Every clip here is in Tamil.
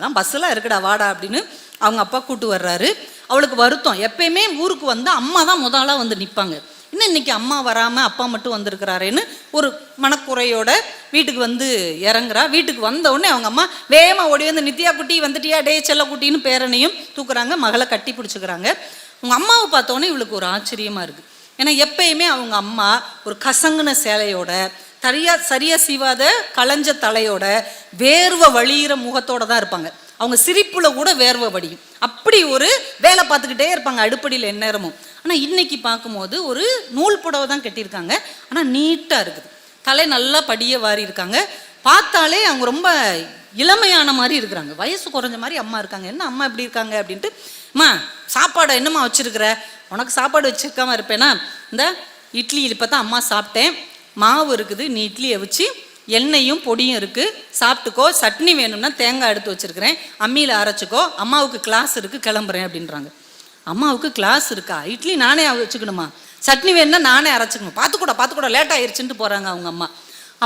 அதான் பஸ்ஸெல்லாம் இருக்குடா வாடா அப்படின்னு அவங்க அப்பா கூட்டு வர்றாரு. அவளுக்கு வருத்தம். எப்பயுமே ஊருக்கு வந்து அம்மா தான் முதலாக வந்து நிற்பாங்க. இன்னும் இன்னைக்கு அம்மா வராமல் அப்பா மட்டும் வந்திருக்கிறாரேன்னு ஒரு மனக்குறையோட வீட்டுக்கு வந்து இறங்குறா. வீட்டுக்கு வந்த உடனே அவங்க அம்மா வேகமாக ஓடி வந்து நித்யா குட்டி வந்துட்டியா, டே செல்ல குட்டின்னு பேரனையும் தூக்குறாங்க, மகளை கட்டி பிடிச்சிக்கிறாங்க. அவங்க அம்மாவை பார்த்தோன்னே இவளுக்கு ஒரு ஆச்சரியமாக இருக்குது. ஏன்னா எப்பயுமே அவங்க அம்மா ஒரு கசங்குன சேலையோட சரியா சீவாத களைஞ்ச தலையோட வேர்வை வழியிற முகத்தோட தான் இருப்பாங்க. அவங்க சிரிப்புல கூட வேர்வை வடியும். அப்படி ஒரு வேலை பார்த்துக்கிட்டே இருப்பாங்க அடுப்படியில் எந்நேரமும். ஆனால் இன்னைக்கு பார்க்கும்போது ஒரு நூல் புடவை தான் கட்டியிருக்காங்க. ஆனால் நீட்டாக இருக்குது. தலை நல்லா படிய வாரி இருக்காங்க. பார்த்தாலே அவங்க ரொம்ப இளமையான மாதிரி இருக்கிறாங்க. வயசு குறைஞ்ச மாதிரி அம்மா இருக்காங்க. என்ன அம்மா இப்படி இருக்காங்க அப்படின்ட்டு, அம்மா சாப்பாடை என்னம்மா வச்சிருக்கிற? உனக்கு சாப்பாடு வச்சிருக்காம இருப்பேனா? இந்த இட்லி இப்போ தான் அம்மா சாப்பிட்டேன், மாவு இருக்குது, நீ இட்லியை வச்சு எண்ணெயும் பொடியும் இருக்குது, சாப்பிட்டுக்கோ. சட்னி வேணும்னா தேங்காய் எடுத்து வச்சுருக்கிறேன், அம்மியில் அரைச்சிக்கோ. அம்மாவுக்கு கிளாஸ் இருக்குது, கிளம்புறேன் அப்படின்றாங்க. அம்மாவுக்கு கிளாஸ் இருக்கா? இட்லி நானே வச்சுக்கணுமா? சட்னி வேணும்னா நானே அரைச்சிக்கணும். பார்த்துக்கூட லேட் ஆயிடுச்சுட்டு போகிறாங்க அவங்க அம்மா.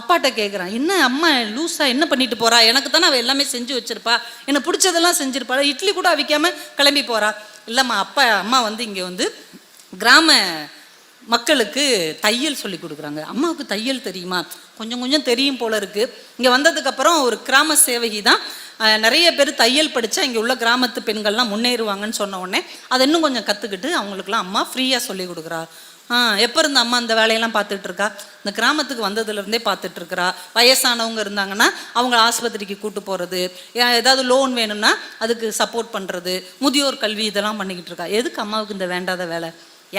அப்பாட்ட கேட்குறான், என்ன அம்மா லூஸாக என்ன பண்ணிட்டு போகிறா? எனக்கு தானே அவள் எல்லாமே செஞ்சு வச்சுருப்பா, எனக்கு பிடிச்சதெல்லாம் செஞ்சுருப்பா, இட்லி கூட அவிக்காமல் கிளம்பி போகிறா. இல்லைம்மா, அம்மா வந்து இங்கே வந்து கிராம மக்களுக்கு தையல் சொல்லி கொடுக்குறாங்க. அம்மாவுக்கு தையல் தெரியுமா? கொஞ்சம் கொஞ்சம் தெரியும் போல இருக்குது. இங்கே வந்ததுக்கப்புறம் ஒரு கிராம சேவகி தான். நிறைய பேர் தையல் படித்தா இங்கே உள்ள கிராமத்து பெண்கள்லாம் முன்னேறுவாங்கன்னு சொன்ன உடனே அதை இன்னும் கொஞ்சம் கற்றுக்கிட்டு அவங்களுக்குலாம் அம்மா ஃப்ரீயாக சொல்லி கொடுக்குறா. எப்போ இருந்த அம்மா அந்த வேலையெல்லாம் பார்த்துட்டு இருக்கா? இந்த கிராமத்துக்கு வந்ததுலேருந்தே பார்த்துட்டு இருக்கிறா. வயசானவங்க இருந்தாங்கன்னா அவங்க ஆஸ்பத்திரிக்கு கூட்டு போகிறது, ஏதாவது லோன் வேணும்னா அதுக்கு சப்போர்ட் பண்ணுறது, முதியோர் கல்வி இதெல்லாம் பண்ணிக்கிட்டு இருக்கா. எதுக்கு அம்மாவுக்கு இந்த வேண்டாத வேலை?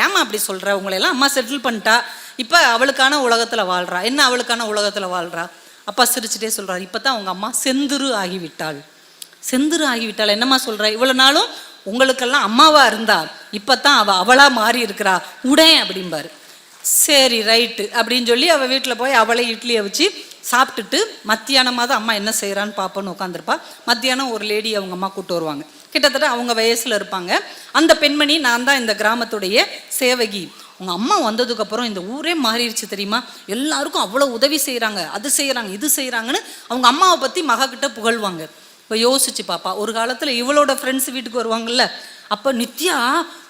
ஏமா அப்படி சொல்கிற? உங்களையெல்லாம் அம்மா செட்டில் பண்ணிட்டா, இப்போ அவளுக்கான உலகத்தில் வாழ்கிறா. என்ன அவளுக்கான உலகத்தில் வாழ்கிறா? அப்பா சிரிச்சுட்டே சொல்கிறார், இப்போ தான் அவங்க அம்மா செந்துரு ஆகிவிட்டாள். செந்துரு ஆகிவிட்டாள் என்னம்மா சொல்கிற? இவ்வளோ நாளும் உங்களுக்கெல்லாம் அம்மாவாக இருந்தா, இப்போ தான் அவளாக மாறி இருக்கிறா, உடேன் அப்படிம்பாரு. சரி ரைட்டு அப்படின்னு சொல்லி அவள் வீட்டில் போய் அவளை இட்லியை வச்சு சாப்பிட்டுட்டு மத்தியானமாக தான் அம்மா என்ன செய்கிறான்னு பார்ப்போன்னு உட்காந்துருப்பா. மத்தியானம் ஒரு லேடி அவங்க அம்மா கூட்டு வருவாங்க. கிட்டத்தட்ட அவங்க வயசில் இருப்பாங்க. அந்த பெண்மணி, நான் தான் இந்த கிராமத்துடைய சேவகி, உங்கள் அம்மா வந்ததுக்கப்புறம் இந்த ஊரே மாறிடுச்சு தெரியுமா, எல்லாருக்கும் அவ்வளோ உதவி செய்கிறாங்க, அது செய்கிறாங்க இது செய்கிறாங்கன்னு அவங்க அம்மாவை பற்றி மகக்கிட்ட புகழ்வாங்க. இப்போ யோசிச்சு பாப்பா, ஒரு காலத்தில் இவளோட ஃப்ரெண்ட்ஸ் வீட்டுக்கு வருவாங்கல்ல, அப்போ நித்யா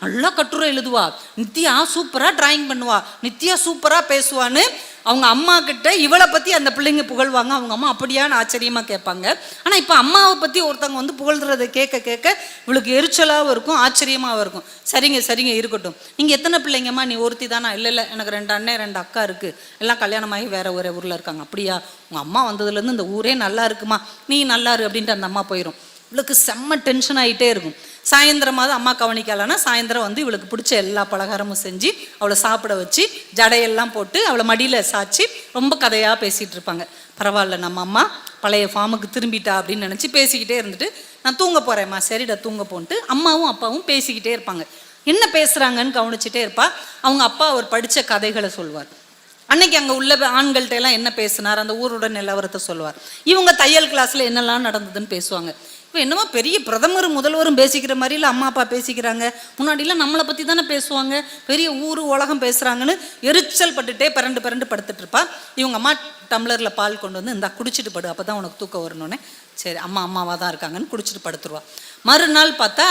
நல்லா கட்டுரை எழுதுவா, நித்யா சூப்பராக டிராயிங் பண்ணுவா, நித்யா சூப்பராக பேசுவான்னு அவங்க அம்மா கிட்ட இவளை பற்றி அந்த பிள்ளைங்க புகழ்வாங்க. அவங்க அம்மா அப்படியான்னு ஆச்சரியமாக கேட்பாங்க. ஆனால் இப்போ அம்மாவை பற்றி ஒருத்தவங்க வந்து புகழ்கிறத கேட்க கேட்க இவளுக்கு எரிச்சலாகவும் இருக்கும், ஆச்சரியமாகவும் இருக்கும். சரிங்க இருக்கட்டும், நீங்கள் எத்தனை பிள்ளைங்கம்மா? நீ ஒருத்தி தானா? இல்லை எனக்கு 2 அண்ணன் 2 அக்கா இருக்குது, எல்லாம் கல்யாணமாகி வேறு ஒரே ஊரில் இருக்காங்க. அப்படியா? உங்கள் அம்மா வந்ததுலேருந்து இந்த ஊரே நல்லா இருக்குமா, நீ நல்லா இரு அப்படின்ட்டு அந்த அம்மா போயிடும். இவளுக்கு செம்ம டென்ஷன் ஆகிட்டே இருக்கும். சாயந்தரமாவது அம்மா கவனிக்கலான்னா சாயந்தரம் வந்து இவளுக்கு பிடிச்ச எல்லா பலகாரமும் செஞ்சு அவளை சாப்பிட வச்சு ஜடையெல்லாம் போட்டு அவளை மடியில் சாய்ச்சி ரொம்ப கதையாக பேசிகிட்டு இருப்பாங்க. பரவாயில்ல, நம்ம அம்மா பழைய ஃபார்முக்கு திரும்பிட்டா அப்படின்னு நினச்சி பேசிக்கிட்டே இருந்துட்டு, நான் தூங்க போகிறேம்மா, சரிடா தூங்க போன்ட்டு அம்மாவும் அப்பாவும் பேசிக்கிட்டே இருப்பாங்க. என்ன பேசுகிறாங்கன்னு கவனிச்சிட்டே இருப்பா. அவங்க அப்பா அவர் படித்த கதைகளை சொல்வார். அன்னைக்கு அங்கே உள்ள ஆண்கள்கிட்ட எல்லாம் என்ன பேசினார், அந்த ஊரோட நிலவரத்தை சொல்லுவார். இவங்க தையல் கிளாஸில் என்னெல்லாம் நடந்ததுன்னு பேசுவாங்க. இப்போ என்னமோ பெரிய பிரதமரும் முதல்வரும் பேசிக்கிற மாதிரி இல்லை அம்மா அப்பா பேசிக்கிறாங்க. முன்னாடிலாம் நம்மளை பற்றி தானே பேசுவாங்க, பெரிய ஊர் உலகம் பேசுகிறாங்கன்னு எரிச்சல் பட்டுட்டே பரண்டு படுத்துட்டு இருப்பா. இவங்க அம்மா டம்ளரில் பால் கொண்டு வந்து இந்தா குடிச்சிட்டு படு, அப்போ தான் உனக்கு தூக்கம் வரணுன்னே. சரி அம்மாவாக தான் இருக்காங்கன்னு குடிச்சிட்டு படுத்துருவா. மறுநாள் பார்த்தா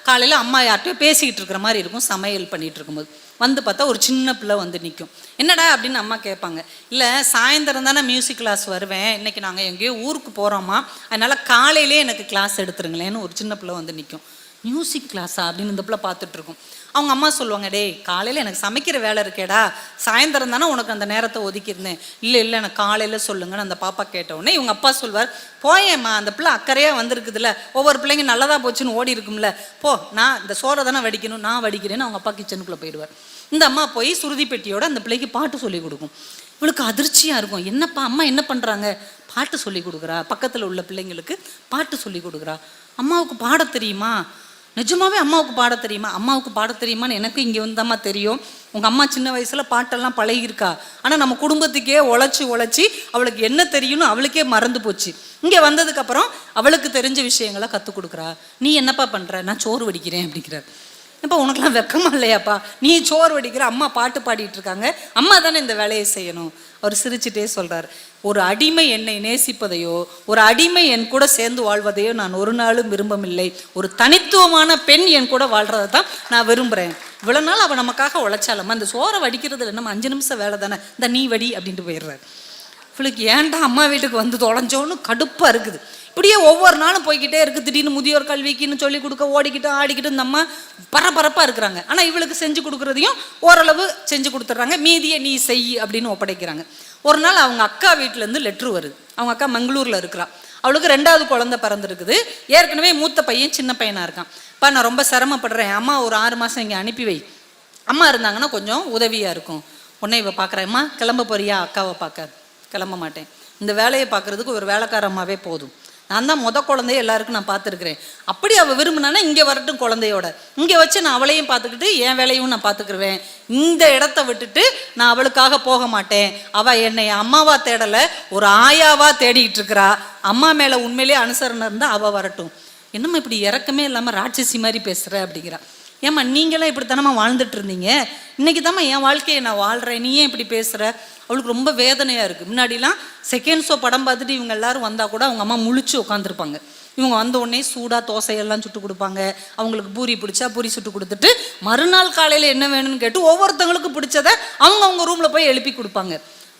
காலையில் அம்மா யார்கிட்டயோ பேசிக்கிட்டு இருக்கிற மாதிரி இருக்கும். சமையல் பண்ணிகிட்டு இருக்கும்போது வந்து பார்த்தா ஒரு சின்ன பிள்ளை வந்து நிற்கும். என்னடா அப்படின்னு அம்மா கேட்பாங்க. இல்லை சாயந்தரம் தானே மியூசிக் கிளாஸ் வருவேன், இன்றைக்கி நாங்கள் எங்கேயோ ஊருக்கு போகிறோமா, அதனால் காலையிலே எனக்கு கிளாஸ் எடுத்துருங்களேன்னு ஒரு சின்ன பிள்ளை வந்து நிற்கும். மியூசிக் கிளாஸா அப்படின்னு இந்த பிள்ளை பார்த்துட்ருக்கும். அவங்க அம்மா சொல்லுவாங்க, டேய் காலையில் எனக்கு சமைக்கிற வேலை இருக்கேடா, சாயந்தரம் தானே உனக்கு அந்த நேரத்தை ஒதுக்கியிருந்தேன். இல்லை எனக்கு காலையில் சொல்லுங்கன்னு அந்த பாப்பா கேட்டவுடனே இவங்க அப்பா சொல்வார், போயேம்மா அந்த பிள்ளை அக்கறையாக வந்திருக்குதுல்ல, ஒவ்வொரு பிள்ளைங்க நல்லதாக போச்சுன்னு ஓடி இருக்கும்ல, போ நான் இந்த சோறை தானே வடிக்கணும், நான் வடிக்கிறேன்னு அவங்க அப்பா கிச்சனுக்குள்ளே போயிடுவார். இந்த அம்மா போய் சுருதி பெட்டியோட அந்த பிள்ளைக்கு பாட்டு சொல்லி கொடுக்கும். இவளுக்கு அதிர்ச்சியாக இருக்கும், என்னப்பா அம்மா என்ன பண்ணுறாங்க, பாட்டு சொல்லி கொடுக்குறா, பக்கத்தில் உள்ள பிள்ளைங்களுக்கு பாட்டு சொல்லி கொடுக்குறா. அம்மாவுக்கு பாட தெரியுமா? நிஜமாவே அம்மாவுக்கு பாட தெரியுமா? அம்மாவுக்கு பாட தெரியுமான்னு எனக்கு இங்கே வந்தாம்மா தெரியும். உங்கள் அம்மா சின்ன வயசில் பாட்டெல்லாம் பழகியிருக்கா, ஆனால் நம்ம குடும்பத்துக்கே உழைச்சி அவளுக்கு என்ன தெரியும்னு அவளுக்கே மறந்து போச்சு. இங்கே வந்ததுக்கப்புறம் அவளுக்கு தெரிஞ்ச விஷயங்களை கற்றுக் கொடுக்குறா. நீ என்னப்பா பண்ணுற? நான் சோறு வடிக்கிறேன் அப்படிங்கிறார். இப்போ உனக்குலாம் வெக்கமா இல்லையாப்பா, நீ சோறு வடிக்கிற, அம்மா பாட்டு பாடிட்டு இருக்காங்க, அம்மா தானே இந்த வேலையை செய்யணும். அவர் சிரிச்சுட்டே சொல்றாரு, ஒரு அடிமை என்னை நேசிப்பதையோ ஒரு அடிமை என் கூட சேர்ந்து வாழ்வதையோ நான் ஒரு நாளும் விரும்பவில்லை. ஒரு தனித்துவமான பெண் என் கூட வாழ்றதை தான் நான் விரும்புகிறேன். இவ்வளோ நாள் அவள் நமக்காக உழைச்சாலம்மா, இந்த சோறை வடிக்கிறதுல நம்ம 5 நிமிஷம் வேலை தானே, இந்த நீ வடி அப்படின்ட்டு போயிடுறாரு. இவளுக்கு ஏன்டா அம்மா வீட்டுக்கு வந்து தொலைஞ்சோன்னு கடுப்பாக இருக்குது. இப்படியே ஒவ்வொரு நாளும் போய்கிட்டே இருக்குது. திடீர்னு முதியோர் கல்விக்குன்னு சொல்லி கொடுக்க ஓடிக்கிட்டு ஆடிக்கிட்டு இந்த அம்மா பரபரப்பாக இருக்கிறாங்க. ஆனால் இவளுக்கு செஞ்சு கொடுக்குறதையும் ஓரளவு செஞ்சு கொடுத்துட்றாங்க, மீதியை நீ செய் அப்படின்னு ஒப்படைக்கிறாங்க. ஒரு நாள் அவங்க அக்கா வீட்டிலேருந்து லெட்ரு வருது. அவங்க அக்கா மங்களூரில் இருக்கிறா. அவளுக்கு 2வது குழந்தை பிறந்திருக்குது. ஏற்கனவே மூத்த பையன் சின்ன பையனாக இருக்கான். இப்போ நான் ரொம்ப சிரமப்படுறேன், அம்மா ஒரு 6 மாதம் இங்கே அனுப்பி வை, அம்மா இருந்தாங்கன்னா கொஞ்சம் உதவியாக இருக்கும். உடனே இவ பார்க்குறேம்மா கிளம்ப போறியா, அக்காவை பார்க்க. கிளம்ப மாட்டேன், இந்த வேலையை பார்க்குறதுக்கு ஒரு வேலைக்கார அம்மாவே போதும், நான் தான் குழந்தைய எல்லாருக்கும் நான் பார்த்துருக்குறேன். அப்படி அவள் விரும்பினானா இங்கே வரட்டும் குழந்தையோட, இங்கே வச்சு நான் அவளையும் பார்த்துக்கிட்டு என் வேலையும் நான் பார்த்துக்கிருவேன். இந்த இடத்த விட்டுட்டு நான் அவளுக்காக போக மாட்டேன். அவள் என்னை அம்மாவா தேடலை, ஒரு ஆயாவா தேடிக்கிட்டு இருக்கிறா. அம்மா மேலே உண்மையிலேயே அனுசரணை இருந்தால் அவள் வரட்டும். என்னம்மா இப்படி இறக்கமே இல்லாமல் ராட்சசி மாதிரி பேசுகிற அப்படிங்கிறா. ஏம்மா நீங்களாம் இப்படி தானம்மா வாழ்ந்துட்டு இருந்தீங்க, இன்னைக்கு தாம்மா என் வாழ்க்கையை நான் வாழ்கிறேன், நீ ஏன் இப்படி பேசுகிற. அவளுக்கு ரொம்ப வேதனையாக இருக்குது. முன்னாடிலாம் செகண்ட் ஷோ படம் பார்த்துட்டு இவங்க எல்லாரும் வந்தால் கூட அவங்க அம்மா முழிச்சு உட்காந்துருப்பாங்க. இவங்க வந்த உடனே சூடாக தோசையெல்லாம் சுட்டு கொடுப்பாங்க. அவங்களுக்கு பூரி பிடிச்சா பூரி சுட்டு கொடுத்துட்டு மறுநாள் காலையில் என்ன வேணும்னு கேட்டு ஒவ்வொருத்தவங்களுக்கு பிடிச்சதை அவங்க ரூமில் போய் எழுப்பி கொடுப்பாங்க.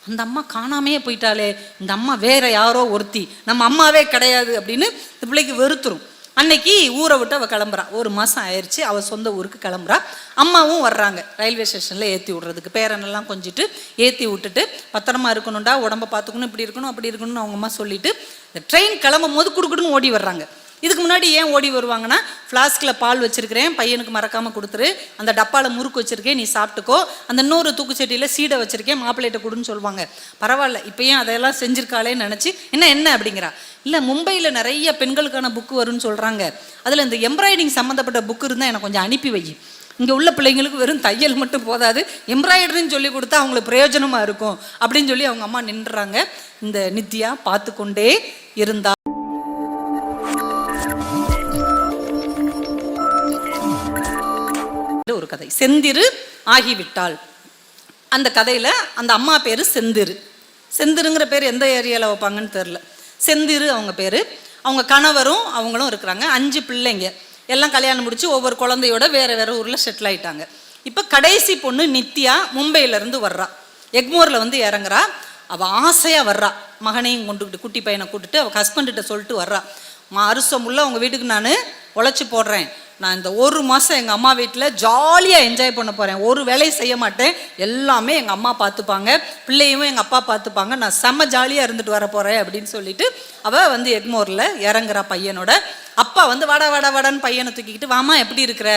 அந்த அம்மா காணாமையே போயிட்டாலே, இந்த அம்மா வேற யாரோ ஒருத்தி, நம்ம அம்மாவே கிடையாது அப்படின்னு இந்த பிள்ளைக்கு வெறுத்துரும். அன்னைக்கு ஊரை விட்டு அவள் கிளம்புறா. 1 மாதம் ஆயிடுச்சு, அவள் சொந்த ஊருக்கு கிளம்புறா. அம்மாவும் வர்றாங்க ரயில்வே ஸ்டேஷனில் ஏற்றி விட்றதுக்கு. பேரனெல்லாம் கொஞ்சிட்டு ஏற்றி விட்டுட்டு, பத்திரமா இருக்கணும்டா, உடம்பை பார்த்துக்கணும், இப்படி இருக்கணும் அப்படி இருக்கணும்னு அவங்க அம்மா சொல்லிட்டு இந்த ட்ரெயின் கிளம்பும் போது குடுக்குடுன்னு ஓடி வர்றாங்க. இதுக்கு முன்னாடி ஏன் ஓடி வருவாங்கன்னா, ஃப்ளாஸ்கில் பால் வச்சிருக்கிறேன், பையனுக்கு மறக்காமல் கொடுத்துரு, அந்த டப்பாவில் முறுக்கு வச்சிருக்கேன், நீ சாப்பிட்டுக்கோ, அந்த இன்னொரு தூக்குச்சட்டியில் சீடை வச்சிருக்கேன், மாப்பிள்ளைகிட்ட கொடுன்னு சொல்லுவாங்க. பரவாயில்ல இப்போயும் அதெல்லாம் செஞ்சிருக்காளேன்னு நினச்சி என்ன அப்படிங்கிறா. இல்லை மும்பையில் நிறைய பெண்களுக்கான புக்கு வரும்னு சொல்கிறாங்க, அதில் இந்த எம்ப்ராய்டிங் சம்மந்தப்பட்ட புக்கு இருந்தால் எனக்கு கொஞ்சம் அனுப்பி வை. இங்கே உள்ள பிள்ளைங்களுக்கு வெறும் தையல் மட்டும் போதாது, எம்ப்ராய்டரின்னு சொல்லி கொடுத்தா அவங்களுக்கு பிரயோஜனமாக இருக்கும் அப்படின்னு சொல்லி அவங்க அம்மா நின்றுறாங்க. இந்த நித்யா பார்த்து கொண்டே இருந்தா. ஒரு கதை, செந்திரு ஆகிவிட்டாள். அந்த கதையில் அந்த அம்மா பேர் செந்திரு. செந்திருங்கிற பேர் எந்த ஏரியாவில் வைப்பாங்கன்னு தெரில. செந்திரு அவங்க பேர். அவங்க கணவரும் அவங்களும் இருக்கிறாங்க. 5 பிள்ளைங்க, எல்லாம் கல்யாணம் முடிச்சு ஒவ்வொரு குழந்தையோட வேறு ஊரில் செட்டில் ஆகிட்டாங்க. இப்போ கடைசி பொண்ணு நித்யா மும்பையிலேருந்து வர்றா, எக்மோரில் வந்து இறங்குறா. அவள் ஆசையாக வர்றா, மகனையும் கொண்டுக்கிட்டு குட்டி பையனை கூட்டுட்டு அவள் ஹஸ்பண்ட்கிட்ட சொல்லிட்டு வர்றா, வருஷம் உள்ள அவங்க வீட்டுக்கு நான் உழைச்சி போடுறேன், நான் இந்த 1 மாதம் எங்கள் அம்மா வீட்டில் ஜாலியாக என்ஜாய் பண்ண போகிறேன், ஒரு வேலையும் செய்ய மாட்டேன், எல்லாமே எங்கள் அம்மா பார்த்துப்பாங்க, பிள்ளையும் எங்கள் அப்பா பார்த்துப்பாங்க, நான் செம்ம ஜாலியாக இருந்துட்டு வர போகிறேன் அப்படின்னு சொல்லிட்டு அவள் வந்து எக்மோரில் இறங்குறா பையனோட. அப்பா வந்து வாடான்னு பையனை தூக்கிக்கிட்டு, வாமா எப்படி இருக்கிற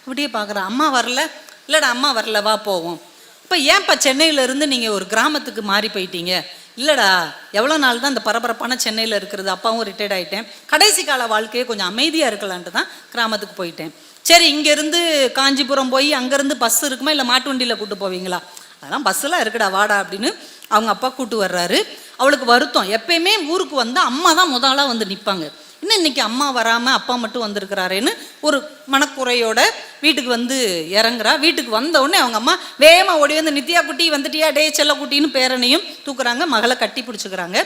இப்படியே பார்க்குறா. அம்மா வரல, இல்லைடா அம்மா வரல, வா போவோம். இப்போ ஏன்ப்பா சென்னையிலேருந்து நீங்கள் ஒரு கிராமத்துக்கு மாறி போயிட்டீங்க. இல்லைடா எவ்வளோ நாள் தான் இந்த பரபரப்பான சென்னையில் இருக்கிறது, அப்பாவும் ரிட்டையர்ட் ஆகிட்டேன், கடைசி கால வாழ்க்கையை கொஞ்சம் அமைதியாக இருக்கலான்ட்டு தான் கிராமத்துக்கு போயிட்டேன். சரி இங்கேருந்து காஞ்சிபுரம் போய் அங்கேருந்து பஸ் இருக்குமா இல்லை மாட்டு வண்டியில் கூப்பிட்டு போவீங்களா. அதெல்லாம் பஸ்ஸெல்லாம் இருக்குடா வாடா அப்படின்னு அவங்க அப்பா கூப்பிட்டு வர்றாரு. அவளுக்கு வருத்தம், எப்பயுமே ஊருக்கு வந்தால் அம்மா தான் முதலாக வந்து நிற்பாங்க, இன்னும் இன்னைக்கு அம்மா வராமல் அப்பா மட்டும் வந்திருக்கிறாரேன்னு ஒரு மனக்குறையோட வீட்டுக்கு வந்து இறங்குறா. வீட்டுக்கு வந்த உடனே அவங்க அம்மா வேகமாக ஓடி வந்து, நித்யா குட்டி வந்துட்டியா, டே செல்ல குட்டின்னு பேரனையும் தூக்குறாங்க, மகளை கட்டி பிடிச்சிக்கிறாங்க.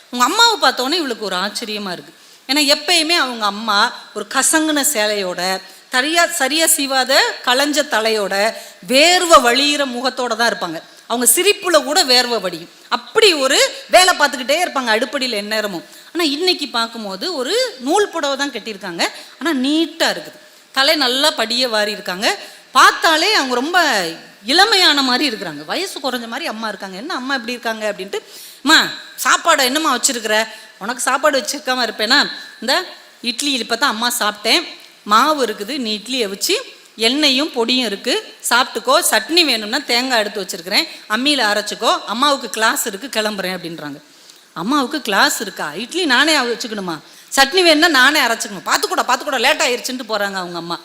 அவங்க அம்மாவை பார்த்தோன்னே இவளுக்கு ஒரு ஆச்சரியமாக இருக்குது. ஏன்னா எப்பயுமே அவங்க அம்மா ஒரு கசங்குன சேலையோட, சரியா சீவாத களைஞ்ச தலையோட, வேர்வை வழியிற முகத்தோட தான் இருப்பாங்க. அவங்க சிரிப்புல கூட வேர்வை வடியும், அப்படி ஒரு வேலை பார்த்துக்கிட்டே இருப்பாங்க அடுப்படியில் எந்நேரமும். ஆனால் இன்னைக்கு பார்க்கும்போது ஒரு நூல் புடவை தான் கட்டியிருக்காங்க, ஆனால் நீட்டாக இருக்குது, தலை நல்லா படிய வாரி இருக்காங்க, பார்த்தாலே அவங்க ரொம்ப இளமையான மாதிரி இருக்கிறாங்க, வயசு குறைஞ்ச மாதிரி அம்மா இருக்காங்க. என்ன அம்மா எப்படி இருக்காங்க அப்படின்ட்டு, அம்மா சாப்பாடு என்னம்மா வச்சுருக்கிற, உனக்கு சாப்பாடு வச்சுருக்காம இருப்பேனா, இந்த இட்லி இப்போ தான் அம்மா சாப்பிட்டேன், மாவு இருக்குது, நீ இட்லியை வச்சு எண்ணெயும் பொடியும் இருக்குது சாப்பிட்டுக்கோ, சட்னி வேணும்னா தேங்காய் எடுத்து வச்சுருக்கிறேன், அம்மியில் அரைச்சிக்கோ, அம்மாவுக்கு கிளாஸ் இருக்குது கிளம்புறேன் அப்படின்றாங்க. அம்மாவுக்கு கிளாஸ் இருக்கா, இட்லி நானே வச்சுக்கணுமா, சட்னி வேணும்னா நானே அரைச்சிக்கணும், பார்த்துக்கூட லேட் ஆயிடுச்சுன்ட்டு போகிறாங்க அவங்க அம்மா.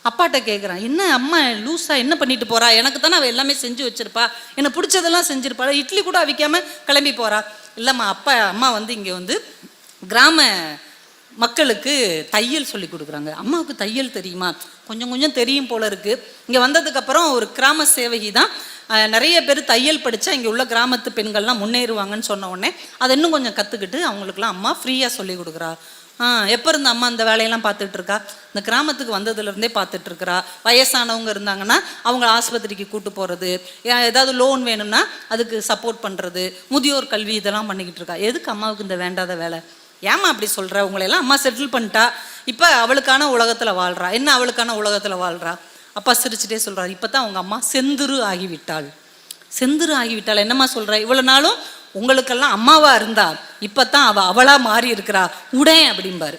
அப்பாட்ட கேட்குறான், என்ன அம்மா லூஸாக என்ன பண்ணிட்டு போகிறா, எனக்கு தானே அவள் எல்லாமே செஞ்சு வச்சுருப்பா, எனக்கு பிடிச்சதெல்லாம் செஞ்சுருப்பா, இட்லி கூட அவிக்காமல் கிளம்பி போகிறா. இல்லைம்மா அம்மா வந்து இங்கே வந்து கிராம மக்களுக்கு தையல் சொல்லி கொடுக்குறாங்க. அம்மாவுக்கு தையல் தெரியுமா? கொஞ்சம் கொஞ்சம் தெரியும் போல இருக்கு. இங்கே வந்ததுக்கப்புறம் ஒரு கிராம சேவகி தான் நிறைய பேர் தையல் படித்தா இங்கே உள்ள கிராமத்து பெண்கள்லாம் முன்னேறுவாங்கன்னு சொன்ன உடனே அதை இன்னும் கொஞ்சம் கற்றுக்கிட்டு அவங்களுக்குலாம் அம்மா ஃப்ரீயாக சொல்லி கொடுக்குறா. எப்போ இருந்த அம்மா அந்த வேலையெல்லாம் பார்த்துட்டு இருக்கா? இந்த கிராமத்துக்கு வந்ததுலேருந்தே பார்த்துட்டு இருக்கிறா. வயசானவங்க இருந்தாங்கன்னா அவங்க ஆஸ்பத்திரிக்கு கூட்டு போகிறது, ஏதாவது லோன் வேணும்னா அதுக்கு சப்போர்ட் பண்ணுறது, முதியோர் கல்வி இதெல்லாம் பண்ணிக்கிட்டு இருக்கா. எதுக்கு அம்மாவுக்கு இந்த வேண்டாத வேலை? ஏமா அப்படி சொல்கிற? உங்களையெல்லாம் அம்மா செட்டில் பண்ணிட்டா, இப்போ அவளுக்கான உலகத்தில் வாழ்கிறா. என்ன அவளுக்கான உலகத்தில் வாழ்கிறா? அப்பா சிரிச்சுட்டே சொல்கிறார், இப்போ தான் உங்கள் அம்மா செந்துரு ஆகிவிட்டாள். செந்துரு ஆகிவிட்டாள் என்னம்மா சொல்கிற? இவ்வளோ நாளும் உங்களுக்கெல்லாம் அம்மாவா இருந்தா, இப்போ தான் அவளாக மாறி இருக்கிறா, உடேன் அப்படிம்பாரு.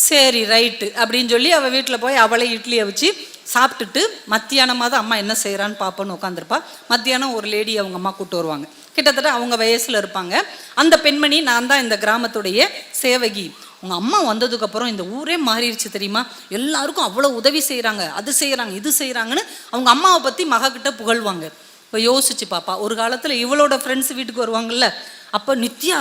சரி ரைட்டு அப்படின்னு சொல்லி அவள் வீட்டில் போய் அவளை இட்லியை வச்சு சாப்பிட்டுட்டு மத்தியானமாக தான் அம்மா என்ன செய்கிறான்னு பார்ப்போன்னு உட்காந்துருப்பா. மத்தியானம் ஒரு லேடி அவங்க அம்மா கூப்பிட்டு வருவாங்க. கிட்டத்தட்ட அவங்க வயசில் இருப்பாங்க. அந்த பெண்மணி, நான் தான் இந்த கிராமத்துடைய சேவகி, உங்கள் அம்மா வந்ததுக்கப்புறம் இந்த ஊரே மாறிடுச்சு தெரியுமா, எல்லாருக்கும் அவ்வளோ உதவி செய்கிறாங்க, அது செய்கிறாங்க இது செய்கிறாங்கன்னு அவங்க அம்மாவை பற்றி மகக்கிட்ட புகழ்வாங்க. இப்போ யோசிச்சு பாப்பா, ஒரு காலத்தில் இவளோட ஃப்ரெண்ட்ஸ் வீட்டுக்கு வருவாங்கல்ல, அப்போ நித்யா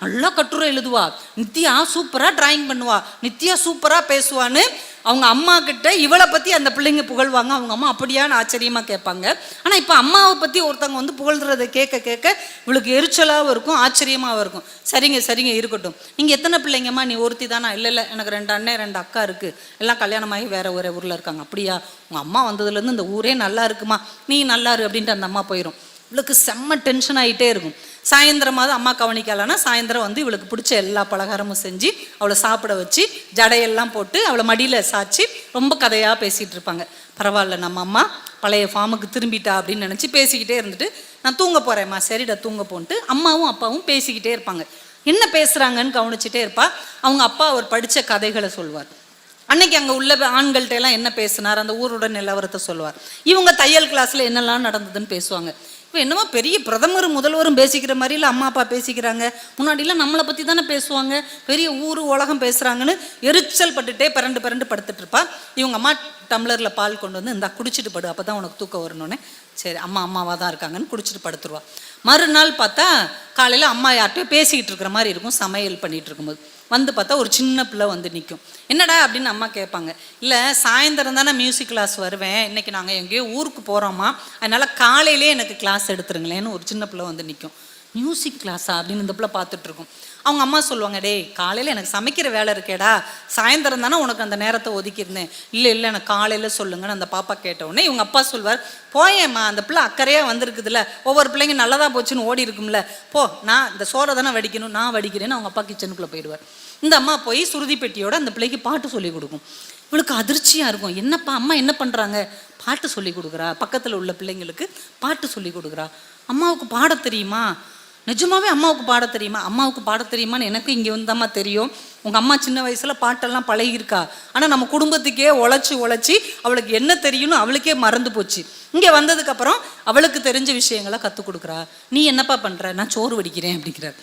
நல்லா கட்டுரை எழுதுவா, நித்யா சூப்பராக டிராயிங் பண்ணுவா, நித்யா சூப்பராக பேசுவான்னு அவங்க அம்மா கிட்ட இவளை பற்றி அந்த பிள்ளைங்க புகழ்வாங்க. அவங்க அம்மா அப்படியான்னு ஆச்சரியமாக கேட்பாங்க. ஆனால் இப்போ அம்மாவை பற்றி ஒருத்தவங்க வந்து புகழ்கிறத கேட்க கேட்க இவளுக்கு எரிச்சலாகவும் இருக்கும், ஆச்சரியமாகவும் இருக்கும். சரிங்க சரிங்க இருக்கட்டும், நீங்கள் எத்தனை பிள்ளைங்கம்மா? நீ ஒருத்தி தானா? இல்லை எனக்கு 2 அண்ணன் 2 அக்கா இருக்குது, எல்லாம் கல்யாணமாகி வேறு ஒரு ஊரில் இருக்காங்க. அப்படியா? உங்கள் அம்மா வந்ததுலேருந்து இந்த ஊரே நல்லா இருக்குமா, நீ நல்லா இரு அப்படின்ட்டு அந்த அம்மா போயிடும். இவளுக்கு செம்ம டென்ஷன் ஆகிட்டே இருக்கும். சாயந்தரமாவது அம்மா கவனிக்கலான்னா சாயந்தரம் வந்து இவளுக்கு பிடிச்ச எல்லா பலகாரமும் செஞ்சு அவளை சாப்பிட வச்சு ஜடையெல்லாம் போட்டு அவளை மடியில் சாய்ச்சி ரொம்ப கதையாக பேசிகிட்டு இருப்பாங்க. பரவாயில்ல, நம்ம அம்மா பழைய ஃபார்முக்கு திரும்பிட்டா அப்படின்னு நினச்சி பேசிக்கிட்டே இருந்துட்டு, நான் தூங்க போகிறேம்மா, சரிடா தூங்க போன்ட்டு அம்மாவும் அப்பாவும் பேசிக்கிட்டே இருப்பாங்க. என்ன பேசுகிறாங்கன்னு கவனிச்சுட்டே இருப்பா. அவங்க அப்பா அவர் படித்த கதைகளை சொல்வார். அன்னைக்கு அங்கே உள்ள ஆண்கள்கிட்ட எல்லாம் என்ன பேசினார், அந்த ஊரோட நிலவரத்தை சொல்லுவார். இவங்க தையல் கிளாஸில் என்னெல்லாம் நடந்ததுன்னு பேசுவாங்க. இப்போ என்னமோ பெரிய பிரதமர் முதல்வரும் பேசிக்கிற மாதிரி இல்லை அம்மா அப்பா பேசிக்கிறாங்க. முன்னாடிலாம் நம்மளை பற்றி தானே பேசுவாங்க, பெரிய ஊர் உலகம் பேசுகிறாங்கன்னு எரிச்சல் பட்டுட்டே பிறண்டு படுத்துட்டு இருப்பா. இவங்க அம்மா டம்ளரில் பால் கொண்டு வந்து, இந்தா குடிச்சிட்டு படு, அப்போ தான் உனக்கு தூக்கம் வரணுன்னே. சரி அம்மாவாக தான் இருக்காங்கன்னு குடிச்சிட்டு படுத்துருவா. மறுநாள் பார்த்தா காலையில் அம்மா யார்கிட்டயோ பேசிக்கிட்டு இருக்கிற மாதிரி இருக்கும். சமையல் பண்ணிகிட்டு இருக்கும்போது வந்து பார்த்தா ஒரு சின்ன பிள்ளை வந்து நிற்கும். என்னடா அப்படின்னு அம்மா கேட்பாங்க. இல்லை சாயந்தரம் தானே மியூசிக் கிளாஸ் வருவேன், இன்றைக்கி நாங்கள் எங்கேயோ ஊருக்கு போகிறோமா, அதனால் காலையிலே எனக்கு கிளாஸ் எடுத்துருங்களேன்னு ஒரு சின்ன பிள்ளை வந்து நிற்கும். மியூசிக் கிளாஸா அப்படின்னு இந்த பிள்ளை பார்த்துட்ருக்கும். அவங்க அம்மா சொல்லுவாங்க, டேய் காலையில் எனக்கு சமைக்கிற வேலை இருக்கேடா, சாயந்தரம் தானே உனக்கு அந்த நேரத்தை ஒதுக்கியிருந்தேன். இல்லை எனக்கு காலையில் சொல்லுங்கன்னு அந்த பாப்பா கேட்டவுடனே இவங்க அப்பா சொல்வார், போயேம்மா அந்த பிள்ளை அக்கறையாக வந்திருக்குதுல்ல, ஒவ்வொரு பிள்ளைங்க நல்லதாக போச்சுன்னு ஓடி இருக்கும்ல, போ நான் இந்த சோறை தானே வடிக்கணும், நான் வடிக்கிறேன்னு அவங்க அப்பா கிச்சனுக்குள்ளே போயிடுவார். இந்த அம்மா போய் சுருதி பெட்டியோட அந்த பிள்ளைக்கு பாட்டு சொல்லி கொடுக்கும். இவளுக்கு அதிர்ச்சியாக இருக்கும், என்னப்பா அம்மா என்ன பண்ணுறாங்க, பாட்டு சொல்லி கொடுக்குறா, பக்கத்தில் உள்ள பிள்ளைங்களுக்கு பாட்டு சொல்லி கொடுக்குறா. அம்மாவுக்கு பாட தெரியுமா? நிஜமாவே அம்மாவுக்கு பாட தெரியுமா? அம்மாவுக்கு பாட தெரியுமான்னு எனக்கு இங்கே வந்தம்மா தெரியும். உங்கள் அம்மா சின்ன வயசில் பாட்டெல்லாம் பழகியிருக்கா, ஆனால் நம்ம குடும்பத்துக்கே உழைச்சி அவளுக்கு என்ன தெரியும்னு அவளுக்கே மறந்து போச்சு. இங்கே வந்ததுக்கப்புறம் அவளுக்கு தெரிஞ்ச விஷயங்களை கற்றுக் கொடுக்குறா. நீ என்னப்பா பண்ணுற? நான் சோறு வடிக்கிறேன் அப்படிங்கிறார்.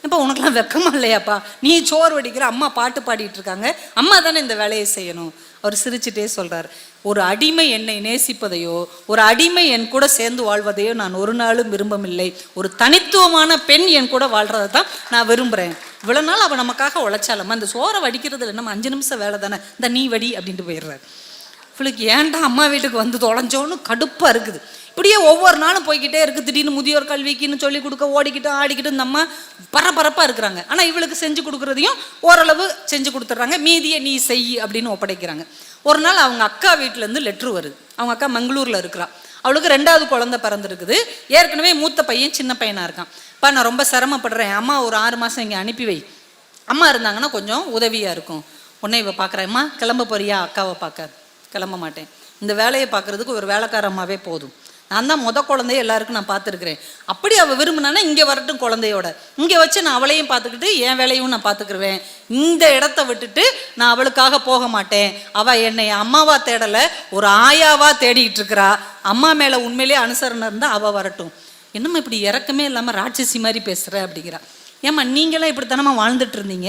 இப்போ உனக்குலாம் வெக்கமா இல்லையாப்பா, நீ சோறு வடிக்கிற, அம்மா பாட்டு பாடிட்டு இருக்காங்க, அம்மா தானே இந்த வேலையை செய்யணும். அவர் சிரிச்சுட்டே சொல்கிறார், ஒரு அடிமை என்னை நேசிப்பதையோ ஒரு அடிமை என் கூட சேர்ந்து வாழ்வதையோ நான் ஒரு நாளும் விரும்பவில்லை. ஒரு தனித்துவமான பெண் என் கூட வாழ்றதை தான் நான் விரும்புகிறேன். இவ்வளோ நாள் அவள் நமக்காக உழைச்சாலம்மா, இந்த சோறை வடிக்கிறதுல நம்ம 5 நிமிஷம் வேலை தானே, இந்த நீ வடி அப்படின்ட்டு போயிடுறாரு. இவளுக்கு ஏன்டா அம்மா வீட்டுக்கு வந்து தொலைஞ்சோன்னு கடுப்பாக இருக்குது. இப்படியே ஒவ்வொரு நாளும் போய்கிட்டே இருக்குது. திடீர்னு முதியோர் கல்விக்குன்னு சொல்லி கொடுக்க ஓடிக்கிட்டு ஆடிக்கிட்டு இந்த அம்மா பரபரப்பாக இருக்கிறாங்க. ஆனால் இவளுக்கு செஞ்சு கொடுக்குறதையும் ஓரளவு செஞ்சு கொடுத்துட்றாங்க, மீதியை நீ செய் அப்படின்னு ஒப்படைக்கிறாங்க. ஒரு நாள் அவங்க அக்கா வீட்டிலேருந்து லெட்ரு வருது. அவங்க அக்கா மங்களூரில் இருக்கிறா. அவளுக்கு 2வது குழந்தை பிறந்திருக்குது. ஏற்கனவே மூத்த பையன் சின்ன பையனாக இருக்கான். இப்போ நான் ரொம்ப சிரமப்படுறேன், அம்மா ஒரு 6 மாதம் இங்கே அனுப்பி வை, அம்மா இருந்தாங்கன்னா கொஞ்சம் உதவியாக இருக்கும். உன்னை இவ பார்க்குறேம்மா, கிளம்ப போறியா? அக்காவை பார்க்க. கிளம்ப மாட்டேன், இந்த வேலையை பார்க்குறதுக்கு ஒரு வேலைக்கார அம்மாவே போதும், நான் தான் குழந்தைய எல்லாருக்கும் நான் பார்த்துருக்குறேன். அப்படி அவள் விரும்பினானா இங்கே வரட்டும் குழந்தையோட, இங்கே வச்சு நான் அவளையும் பார்த்துக்கிட்டு என் வேலையும் நான் பார்த்துக்கிருவேன். இந்த இடத்த விட்டுட்டு நான் அவளுக்காக போக மாட்டேன். அவள் என்னை அம்மாவா தேடலை, ஒரு ஆயாவா தேடிக்கிட்டு இருக்கிறா. அம்மா மேலே உண்மையிலேயே அனுசரணை இருந்தால் அவள் வரட்டும். என்னம்மா இப்படி இறக்கமே இல்லாமல் ராட்சசி மாதிரி பேசுகிற அப்படிங்கிறா. ஏம்மா நீங்களாம் இப்படி தானம்மா வாழ்ந்துட்டு இருந்தீங்க,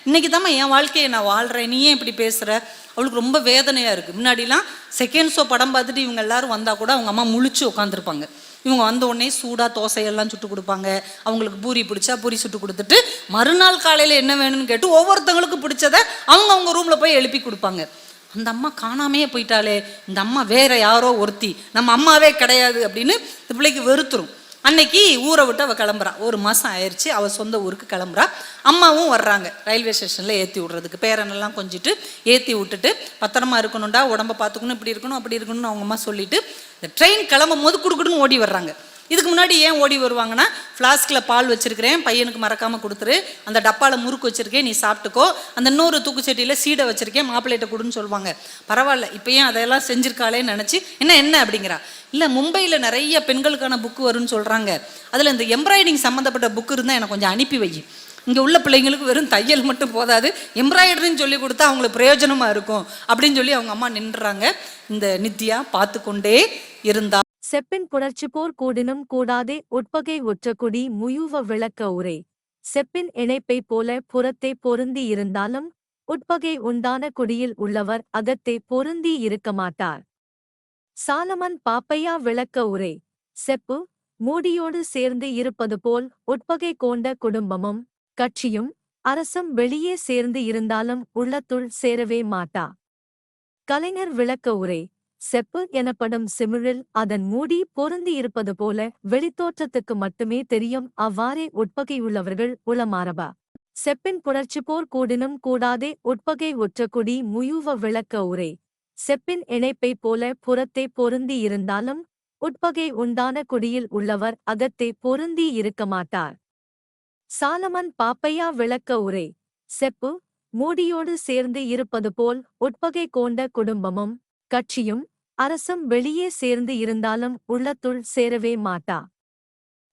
இன்னைக்கு தாம்மா என் வாழ்க்கையை நான் வாழ்கிறேன், நீ ஏன் இப்படி பேசுகிற? அவளுக்கு ரொம்ப வேதனையாக இருக்குது. முன்னாடிலாம் செகண்ட் ஷோ படம் பார்த்துட்டு இவங்க எல்லாரும் வந்தால் கூட அவங்க அம்மா முழிச்சு உட்காந்துருப்பாங்க. இவங்க வந்த உடனே சூடாக தோசையெல்லாம் சுட்டு கொடுப்பாங்க. அவங்களுக்கு பூரி பிடிச்சா பூரி சுட்டு கொடுத்துட்டு மறுநாள் காலையில் என்ன வேணும்னு கேட்டு ஒவ்வொருத்தவங்களுக்கு பிடிச்சதை அவங்க ரூமில் போய் எழுப்பி கொடுப்பாங்க. அந்த அம்மா காணாமையே போயிட்டாலே, இந்த அம்மா வேற யாரோ ஒருத்தி, நம்ம அம்மாவே கிடையாது அப்படின்னு இந்த பிள்ளைக்கு வெறுத்துரும். அன்னைக்கு ஊரை விட்டு அவள் கிளம்புறா. 1 மாதம் ஆயிடுச்சு, அவள் சொந்த ஊருக்கு கிளம்புறா. அம்மாவும் வர்றாங்க ரயில்வே ஸ்டேஷனில் ஏற்றி விட்றதுக்கு. பேரனெல்லாம் கொஞ்சிட்டு ஏற்றி விட்டுட்டு, பத்திரமா இருக்கணும்டா, உடம்ப பார்த்துக்கணும், இப்படி இருக்கணும் அப்படி இருக்கணும்னு அவங்க அம்மா சொல்லிட்டு இந்த ட்ரெயின் கிளம்பும் போது குடுக்குடுன்னு ஓடி வர்றாங்க. இதுக்கு முன்னாடி ஏன் ஓடி வருவாங்கன்னா, ஃப்ளாஸ்கில் பால் வச்சிருக்கிறேன், பையனுக்கு மறக்காமல் கொடுத்துரு, அந்த டப்பாவில் முறுக்கு வச்சிருக்கேன், நீ சாப்பிட்டுக்கோ, அந்த இன்னொரு தூக்குச்சட்டியில் சீடை வச்சிருக்கேன், மாப்பிள்ளைகிட்ட கொடுன்னு சொல்லுவாங்க. பரவாயில்ல, இப்போ ஏன் அதெல்லாம் செஞ்சிருக்காளேன்னு நினச்சி என்ன அப்படிங்கிறா. இல்லை, மும்பையில் நிறைய பெண்களுக்கான புக்கு வரும்னு சொல்கிறாங்க, அதில் இந்த எம்ப்ராய்டிங் சம்மந்தப்பட்ட புக்கு இருந்தால் எனக்கு கொஞ்சம் அனுப்பி வை. இங்கே உள்ள பிள்ளைங்களுக்கு வெறும் தையல் மட்டும் போதாது, எம்ப்ராய்டரின்னு சொல்லி கொடுத்தா அவங்களுக்கு பிரயோஜனமாக இருக்கும் அப்படின்னு சொல்லி அவங்க அம்மா நின்றுறாங்க. இந்த நித்யா பார்த்து கொண்டே இருந்தா. செப்பின் புணர்ச்சிப்போர் கூடினும் கூடாதே உட்பகை ஒற்றக்குடி முயுவ விளக்க உரை. செப்பின் இணைப்பைப் போல புறத்தே பொருந்தி இருந்தாலும் உட்பகை உண்டான குடியில் உள்ளவர் அகத்தே பொருந்தி இருக்கமாட்டார். சாலமன் பாப்பையா விளக்க உரை. செப்பு மூடியோடு சேர்ந்து இருப்பது போல் உட்பகை கொண்ட குடும்பமும் கட்சியும் அரசும் வெளியே சேர்ந்து இருந்தாலும் உள்ளத்துள் சேரவே மாட்டா. கலைஞர் விளக்க உரை. செப்பு எனப்படும் சிமிழில் அதன் மூடி பொருந்தி இருப்பது போல வெளித்தோற்றத்துக்கு மட்டுமே தெரியும், அவ்வாறே உட்பகையுள்ளவர்கள் உளமாரபா. செப்பின் புணர்ச்சிப்போர் கூடினும் கூடாதே உட்பகை ஒற்றக்குடி முயுவ விளக்க உரை. செப்பின் இணைப்பைப் போல புறத்தே பொருந்தி இருந்தாலும் உட்பகை உண்டான குடியில் உள்ளவர் அகத்தே பொருந்தி இருக்கமாட்டார். சாலமன் பாப்பையா விளக்க உரை. செப்பு மூடியோடு சேர்ந்து இருப்பது போல் உட்பகை கொண்ட குடும்பமும் கட்சியும் அரசும் வெளியே சேர்ந்து இருந்தாலும் உள்ளத்துள் சேரவே மாட்டா.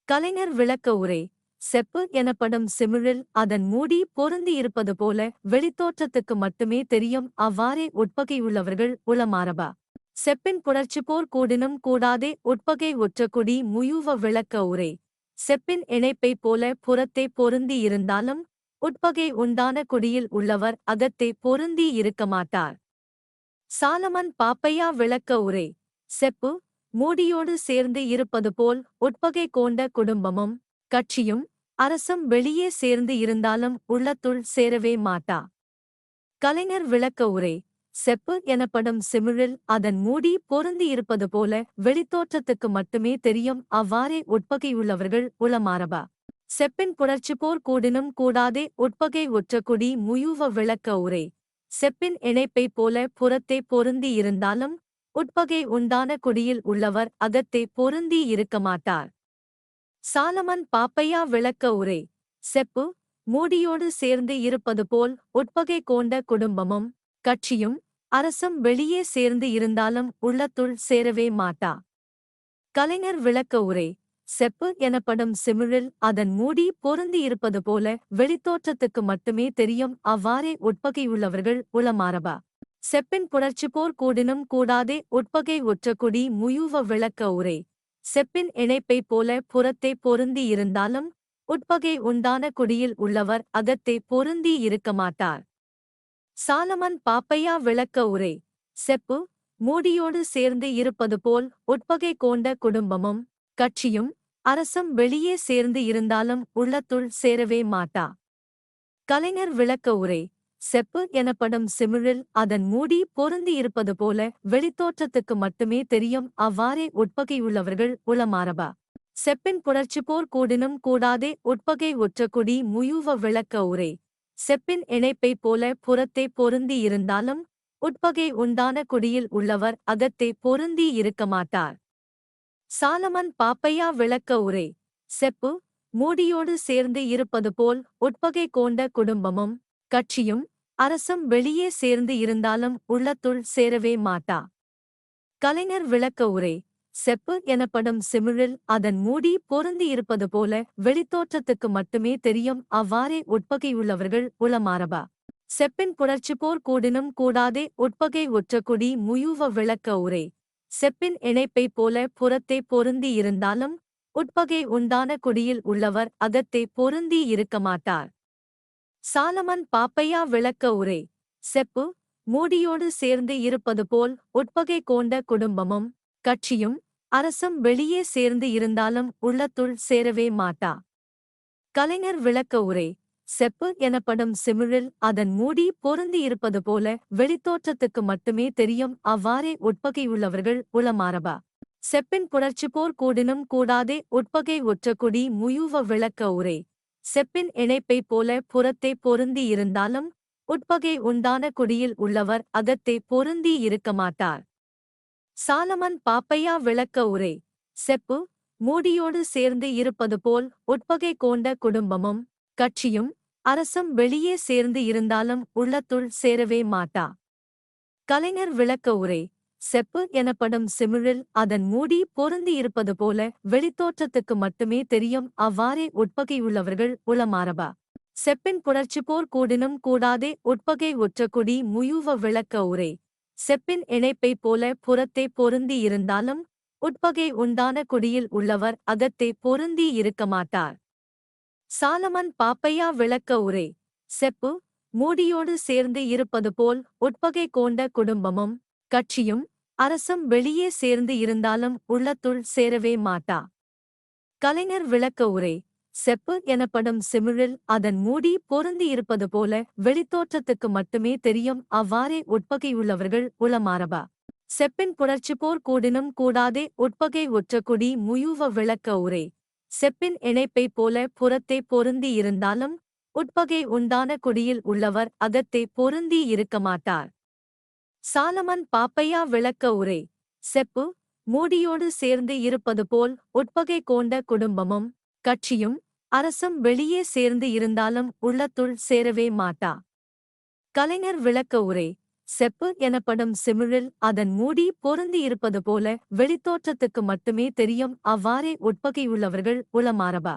கலைஞர் விளக்க உரை. செப்பு எனப்படும் சிமிழில் அதன் மூடி பொருந்தி இருப்பது போல வெளித்தோற்றத்துக்கு மட்டுமே தெரியும், அவ்வாறே உட்பகையுள்ளவர்கள் உளமாரபா. செப்பின் புணர்ச்சிப்போர் கூடினும் கூடாதே உட்பகை ஒற்றக்குடி முயுவ விளக்க உரை. செப்பின் இணைப்பைப் போல புறத்தே பொருந்தி இருந்தாலும் உட்பகை உண்டான குடியில் உள்ளவர் அகத்தே பொருந்தி இருக்கமாட்டார். சாலமன் பாப்பையா விளக்க உரை. செப்பு மூடியோடு சேர்ந்து இருப்பது போல் உட்பகை கொண்ட குடும்பமும் கட்சியும் அரசும் வெளியே சேர்ந்து இருந்தாலும் உள்ளத்துள் சேரவே மாட்டா. கலைஞர் விளக்க உரை. செப்பு எனப்படும் சிமிழில் அதன் மூடி பொருந்தி இருப்பது போல வெளித்தோற்றத்துக்கு மட்டுமே தெரியும், அவ்வாறே உட்பகையுள்ளவர்கள் உளமாரபா. செப்பின் புணர்ச்சிப்போர் கூடினும் கூடாதே உட்பகை ஒற்றக்குடி முயுவ விளக்க உரை. செப்பின் இணைப்பைப் போல புறத்தே பொருந்தி இருந்தாலும் உட்பகை உண்டான குடியில் உள்ளவர் அகத்தே பொருந்தி இருக்கமாட்டார். சாலமன் பாப்பையா விளக்க உரை. செப்பு மூடியோடு சேர்ந்து இருப்பது போல் உட்பகை கொண்ட குடும்பமும் கட்சியும் அரசும் வெளியே சேர்ந்து இருந்தாலும் உள்ளத்துள் சேரவே மாட்டா. கலைஞர் விளக்க உரை. செப்பு எனப்படும் சிமிழில் அதன் மூடி பொருந்தி இருப்பது போல வெளித்தோற்றத்துக்கு மட்டுமே தெரியும், அவ்வாறே உட்பகையுள்ளவர்கள் உளமாரபா. செப்பின் புணர்ச்சிப்போர் கூடினும் கூடாதே உட்பகை ஒற்றக்குடி முயுவ விளக்க உரை. செப்பின் இணைப்பைப் போல புறத்தே பொருந்தி இருந்தாலும் உட்பகை உண்டான குடியில் உள்ளவர் அகத்தே பொருந்தி இருக்கமாட்டார். சாலமன் பாப்பையா விளக்க உரை. செப்பு மூடியோடு சேர்ந்து இருப்பது போல் உட்பகை கொண்ட குடும்பமும் கட்சியும் அரசும் வெளியே சேர்ந்து இருந்தாலும் உள்ளத்துள் சேரவே மாட்டா. கலைஞர் விளக்க உரை. செப்பு எனப்படும் சிமிழில் அதன் மூடி பொருந்தி இருப்பது போல வெளித்தோற்றத்துக்கு மட்டுமே தெரியும், அவ்வாறே உட்பகையுள்ளவர்கள் உளமாரபா. செப்பின் புணர்ச்சிப்போர் கூடினும் கூடாதே உட்பகை ஒற்றக்குடி முயுவ விளக்க உரை. செப்பின் இணைப்பைப் போல புறத்தே பொருந்தி இருந்தாலும் உட்பகை உண்டான குடியில் உள்ளவர் அகத்தே பொருந்தி இருக்கமாட்டார். சாலமன் பாப்பையா விளக்க உரை. செப்பு மூடியோடு சேர்ந்து இருப்பது போல் உட்பகை கொண்ட குடும்பமும் கட்சியும் அரசும் வெளியே சேர்ந்து இருந்தாலும் உள்ளத்துள் சேரவே மாட்டா. கலைஞர் விளக்க உரை. செப்பு எனப்படும் சிமிழில் அதன் மூடி பொருந்தி இருப்பது போல வெளித்தோற்றத்துக்கு மட்டுமே தெரியும், அவ்வாறே உட்பகையுள்ளவர்கள் உளமாரபா. செப்பின் புணர்ச்சிப்போர் கூடினும் கூடாதே உட்பகை ஒற்றக்குடி முயுவ விளக்க உரை. செப்பின் இணைப்பைப் போல புறத்தே பொருந்தி இருந்தாலும் உட்பகை உண்டான குடியில் உள்ளவர் அகத்தே பொருந்தி இருக்கமாட்டார். சாலமன் பாப்பையா விளக்க உரை. செப்பு மூடியோடு சேர்ந்து இருப்பது போல் உட்பகை கொண்ட குடும்பமும் கட்சியும் அரசம் வெளியே சேர்ந்து இருந்தாலும் உள்ளத்துள் சேரவே மாட்டா. கலைஞர் விளக்க உரை. செப்பு எனப்படும் சிமிழில் அதன் மூடி பொருந்தி இருப்பது போல வெளித்தோற்றத்துக்கு மட்டுமே தெரியும், அவ்வாறே உட்பகையுள்ளவர்கள் உளமாரபா. செப்பின் புணர்ச்சிபோர் கூடினும் கூடாதே உட்பகை ஒற்றக்குடி முயூவ விளக்க உரை. செப்பின் இணைப்பைப் போல புறத்தே பொருந்தி இருந்தாலும் உட்பகை உண்டான குடியில் உள்ளவர் அகத்தே பொருந்தி இருக்க மாட்டார். சாலமன் பாப்பையா விளக்க உரை. செப்பு மூடியோடு சேர்ந்து இருப்பது போல் உட்பகை கொண்ட குடும்பமும் கட்சியும் அரசும் வெளியே சேர்ந்து இருந்தாலும் உள்ளத்துள் சேரவே மாட்டா. கலைஞர் விளக்க உரை. செப்பு எனப்படும் சிமிழில் அதன் மூடி பொருந்தி இருப்பது போல வெளித்தோற்றத்துக்கு மட்டுமே தெரியும், அவ்வாறே உட்பகையுள்ளவர்கள் உளமாரபா. செப்பின் புணர்ச்சிபோர் கூடினும் கூடாதே உட்பகை ஒற்றக்குடி முயூவ விளக்க உரை. செப்பின் இணைப்பைப் போல புறத்தே பொருந்தி இருந்தாலும் உட்பகை உண்டான குடியில் உள்ளவர் அகத்தே பொருந்தி இருக்க மாட்டார். சாலமன் பாப்பையா விளக்க உரை. செப்பு மூடியோடு சேர்ந்து இருப்பது போல் உட்பகை கொண்ட குடும்பமும் கட்சியும் அரசும் வெளியே சேர்ந்து இருந்தாலும் உள்ளத்துள் சேரவே மாட்டா. கலைஞர் விளக்க உரை. செப்பு எனப்படும் சிமிழில் அதன் மூடி பொருந்தி இருப்பது போல வெளித்தோற்றத்துக்கு மட்டுமே தெரியும், அவ்வாறே உட்பகையுள்ளவர்கள் உளமாரபா. செப்பின் புணர்ச்சிபோர் கூடினும் கூடாதே உட்பகை ஒற்றக்குடி முயூவ விளக்க உரை. செப்பின் இணைப்பைப் போல புறத்தே பொருந்தி இருந்தாலும் உட்பகை உண்டான குடியில் உள்ளவர் அகத்தே பொருந்தி இருக்க மாட்டார். சாலமன் பாப்பையா விளக்க உரை. செப்பு மூடியோடு சேர்ந்து இருப்பது போல் உட்பகை கொண்ட குடும்பமும் கட்சியும் அரசும் வெளியே சேர்ந்து இருந்தாலும் உள்ளத்துள் சேரவே மாட்டா. கலைஞர் விளக்க உரை. செப்பு எனப்படும் சிமிழில் அதன் மூடி பொருந்தி இருப்பது போல வெளித்தோற்றத்துக்கு மட்டுமே தெரியும், அவ்வாறே உட்பகையுள்ளவர்கள் உளமாரபா.